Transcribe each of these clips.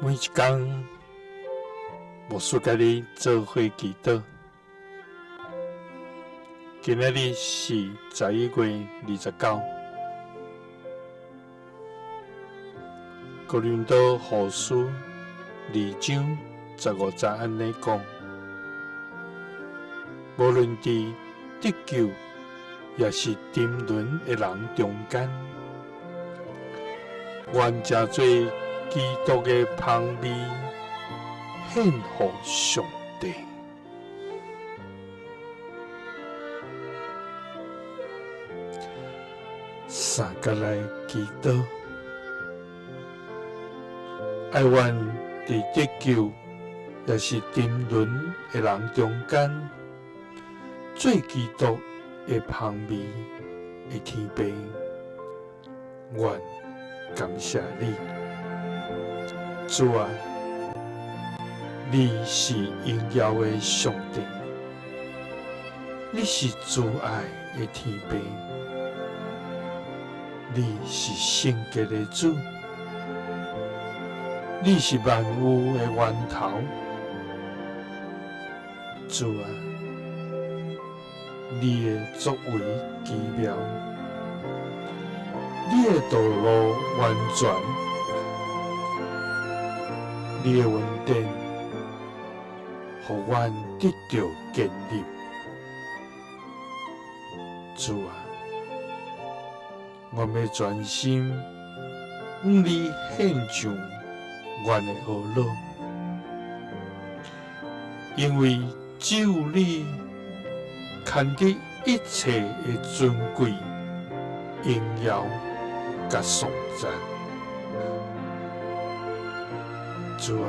每一天，牧师甲你做伙祈祷。今仔日是11月29。哥林多后书2章15节安尼讲：无论伫得救，也是沉沦的人中间，愿诚做基督的香味献予上帝。三个来祈祷，爱愿伫得救也是沉沦的人中间，做基督的香味的天父，愿感谢你，主啊！你是荣耀的上帝，你是慈爱的天父，你是圣洁的主，你是万有的源头，主啊！你的作为奇妙，你的道路完全，你的恩典，互阮得到建立。主啊，阮要专心向你献上阮的恶乐，因为只有你牵得一切的尊贵、荣耀甲颂赞。主啊，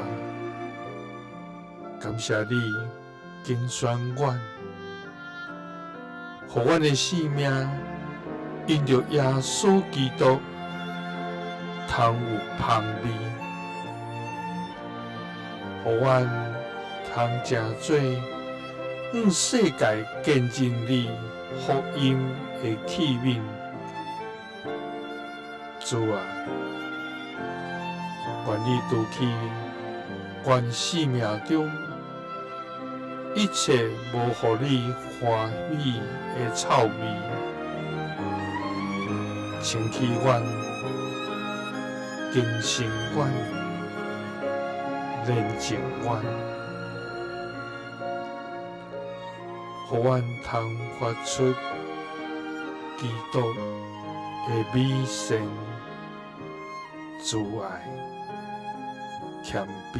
感谢你拣选阮，互阮的性命因着耶稣基督通有香味，互阮通诚做向世界见证你福音的器皿。主啊，愿你除去阮生命中一切无互你欢喜的臭味，清去阮、更新阮、炼净阮，互阮通发出基督的美善、慈爱、谦卑、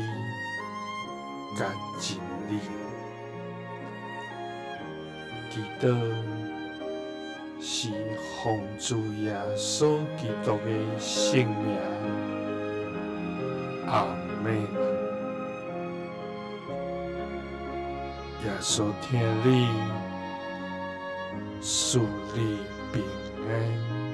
甲真理。祈祷是奉主耶稣基督的圣名，阿门。耶稣听你，赐你平安。